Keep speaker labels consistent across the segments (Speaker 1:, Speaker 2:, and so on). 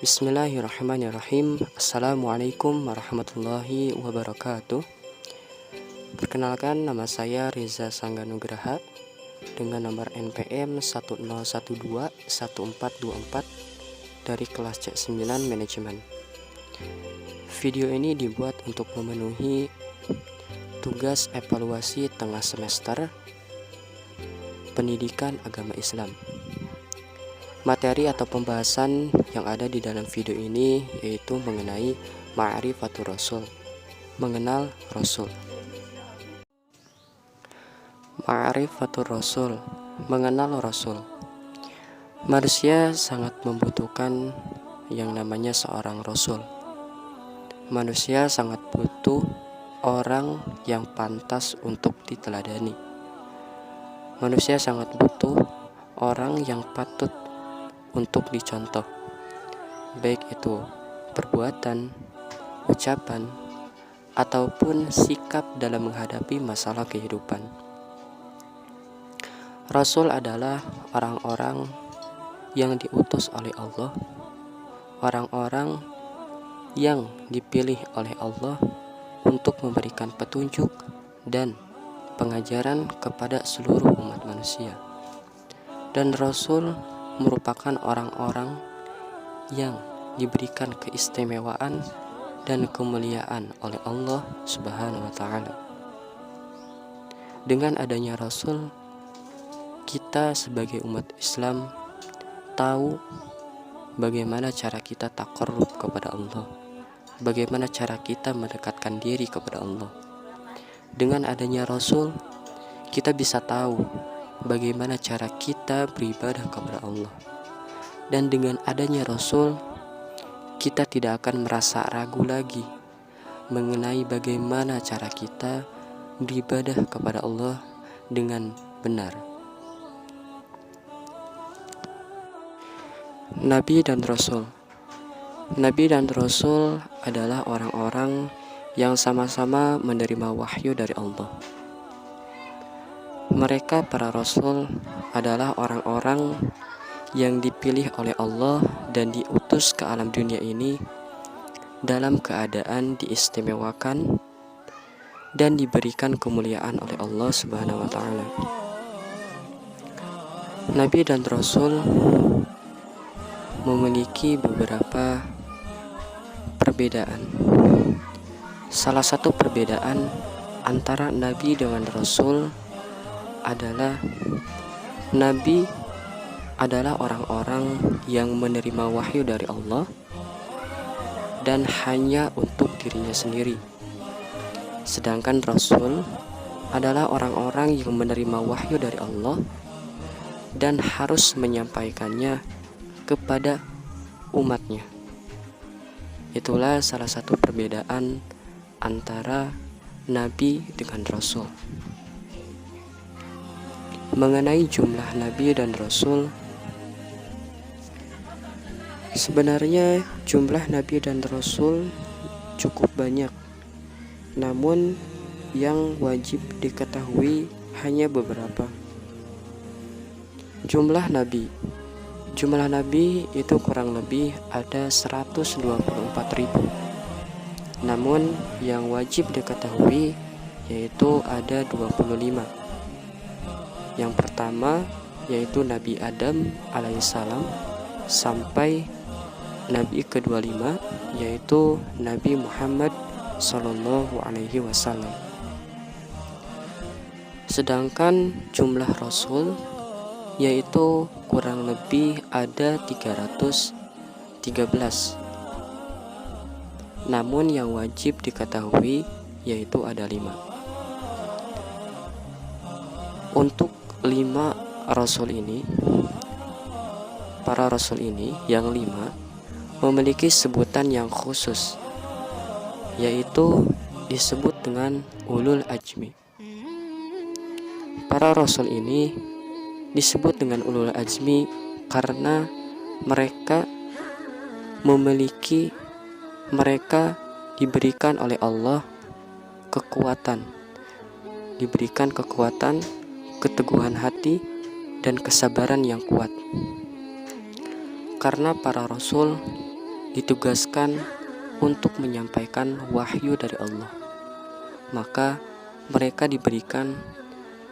Speaker 1: Bismillahirrahmanirrahim. Assalamualaikum warahmatullahi wabarakatuh. Perkenalkan, nama saya Reza Sangganugraha dengan nomor NPM 10121424 dari kelas C9 Manajemen. Video ini dibuat untuk memenuhi tugas evaluasi tengah semester Pendidikan Agama Islam. Materi atau pembahasan yang ada di dalam video ini yaitu mengenai Ma'rifatur Rasul, mengenal Rasul. Ma'rifatur Rasul, mengenal Rasul. Manusia sangat membutuhkan yang namanya seorang Rasul. Manusia sangat butuh orang yang pantas untuk diteladani. Manusia sangat butuh orang yang patut untuk dicontoh, baik itu perbuatan, ucapan, ataupun sikap dalam menghadapi masalah kehidupan. Rasul adalah orang-orang yang diutus oleh Allah, orang-orang yang dipilih oleh Allah untuk memberikan petunjuk dan pengajaran kepada seluruh umat manusia. Dan Rasul merupakan orang-orang yang diberikan keistimewaan dan kemuliaan oleh Allah Subhanahu wa Ta'ala. Dengan adanya Rasul, kita sebagai umat Islam tahu bagaimana cara kita taqarrub kepada Allah, bagaimana cara kita mendekatkan diri kepada Allah. Dengan adanya Rasul, kita bisa tahu bagaimana cara kita beribadah kepada Allah. Dan dengan adanya Rasul, kita tidak akan merasa ragu lagi mengenai bagaimana cara kita beribadah kepada Allah dengan benar. Nabi dan Rasul. Nabi dan Rasul adalah orang-orang yang sama-sama menerima wahyu dari Allah. Mereka para rasul adalah orang-orang yang dipilih oleh Allah dan diutus ke alam dunia ini dalam keadaan diistimewakan dan diberikan kemuliaan oleh Allah Subhanahu wa Ta'ala. Nabi dan Rasul memiliki beberapa perbedaan. Salah satu perbedaan antara Nabi dengan Rasul adalah Nabi adalah orang-orang yang menerima wahyu dari Allah dan hanya untuk dirinya sendiri. Sedangkan Rasul adalah orang-orang yang menerima wahyu dari Allah dan harus menyampaikannya kepada umatnya. Itulah salah satu perbedaan antara Nabi dengan Rasul. Mengenai jumlah Nabi dan Rasul, sebenarnya jumlah Nabi dan Rasul cukup banyak, namun yang wajib diketahui hanya beberapa. Jumlah Nabi itu kurang lebih ada 124.000, namun yang wajib diketahui yaitu ada 25. Yang pertama yaitu Nabi Adam alaihissalam sampai Nabi ke-25 yaitu Nabi Muhammad sallallahu alaihi wasallam. Sedangkan jumlah Rasul yaitu kurang lebih ada 313. Namun yang wajib diketahui yaitu ada 5. Untuk 5 Rasul ini, para Rasul ini yang 5 memiliki sebutan yang khusus, yaitu disebut dengan ulul ajmi. Para Rasul ini disebut dengan ulul ajmi karena mereka diberikan oleh Allah diberikan kekuatan, keteguhan hati, dan kesabaran yang kuat. Karena para rasul ditugaskan untuk menyampaikan wahyu dari Allah. Maka mereka diberikan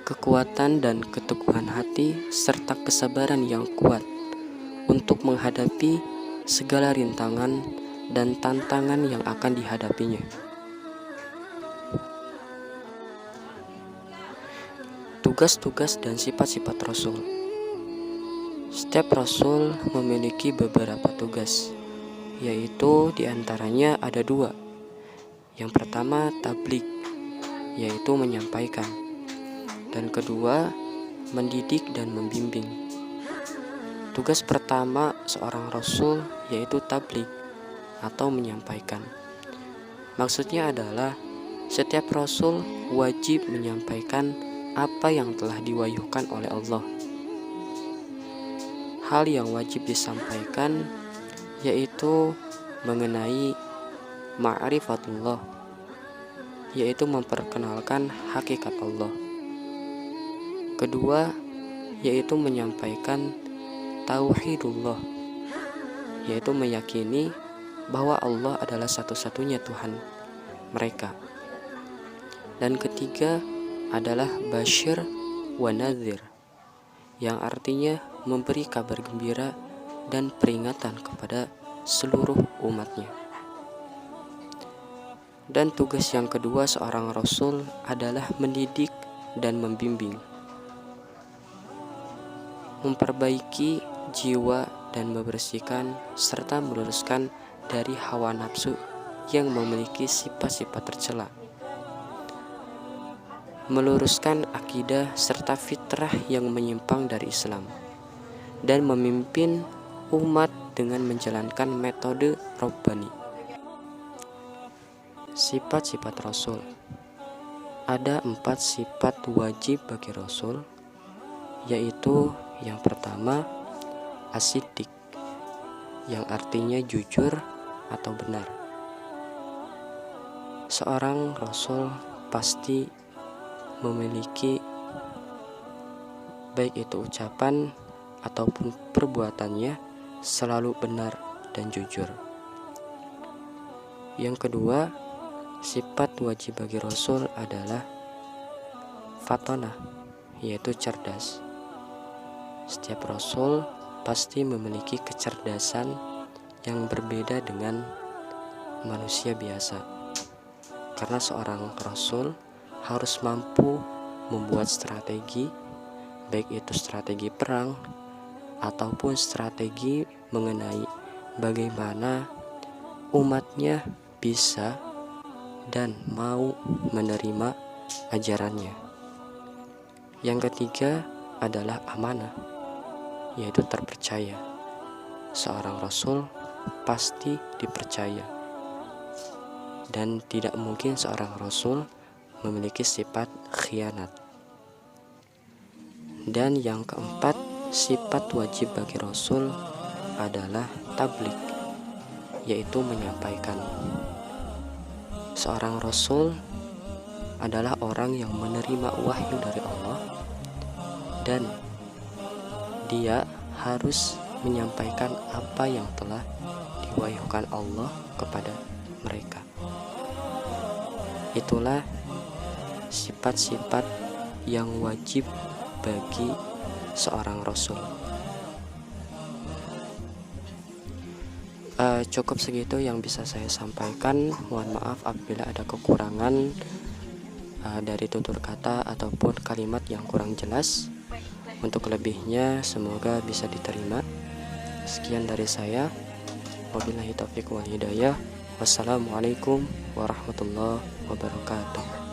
Speaker 1: kekuatan dan keteguhan hati serta kesabaran yang kuat untuk menghadapi segala rintangan dan tantangan yang akan dihadapinya. Tugas-tugas dan sifat-sifat Rasul. Setiap Rasul memiliki beberapa tugas, yaitu diantaranya ada 2. Yang pertama tabligh, yaitu menyampaikan, dan kedua mendidik dan membimbing. Tugas pertama seorang Rasul yaitu tabligh atau menyampaikan. Maksudnya adalah setiap Rasul wajib menyampaikan apa yang telah diwahyukan oleh Allah. Hal yang wajib disampaikan yaitu mengenai ma'rifatullah, yaitu memperkenalkan hakikat Allah. Kedua, yaitu menyampaikan tauhidullah, yaitu meyakini bahwa Allah adalah satu-satunya Tuhan mereka. Dan ketiga adalah basyir wa nadhir, yang artinya memberi kabar gembira dan peringatan kepada seluruh umatnya. Dan tugas yang kedua seorang Rasul adalah mendidik dan membimbing, memperbaiki jiwa dan membersihkan serta meluruskan dari hawa nafsu yang memiliki sifat-sifat tercela, meluruskan akidah serta fitrah yang menyimpang dari Islam, dan memimpin umat dengan menjalankan metode Rabbani. Sifat-sifat Rasul. Ada 4 sifat wajib bagi Rasul, yaitu yang pertama as-siddiq, yang artinya jujur atau benar. Seorang Rasul pasti memiliki baik itu ucapan ataupun perbuatannya selalu benar dan jujur. Yang kedua, sifat wajib bagi Rasul adalah fatonah, yaitu cerdas. Setiap Rasul pasti memiliki kecerdasan yang berbeda dengan manusia biasa, karena seorang Rasul harus mampu membuat strategi, baik itu strategi perang ataupun strategi mengenai bagaimana umatnya bisa dan mau menerima ajarannya. Yang ketiga adalah amanah, yaitu terpercaya. Seorang Rasul pasti dipercaya, dan tidak mungkin seorang Rasul memiliki sifat khianat. Dan yang keempat, sifat wajib bagi Rasul adalah tabligh, yaitu menyampaikan. Seorang Rasul adalah orang yang menerima wahyu dari Allah, dan dia harus menyampaikan apa yang telah diwahyukan Allah kepada mereka. Itulah sifat-sifat yang wajib bagi seorang Rasul. Cukup segitu yang bisa saya sampaikan. Mohon maaf apabila ada kekurangan dari tutur kata ataupun kalimat yang kurang jelas. Untuk lebihnya semoga bisa diterima. Sekian dari saya. Wabillahi taufiq wal hidayah. Wassalamualaikum warahmatullahi wabarakatuh.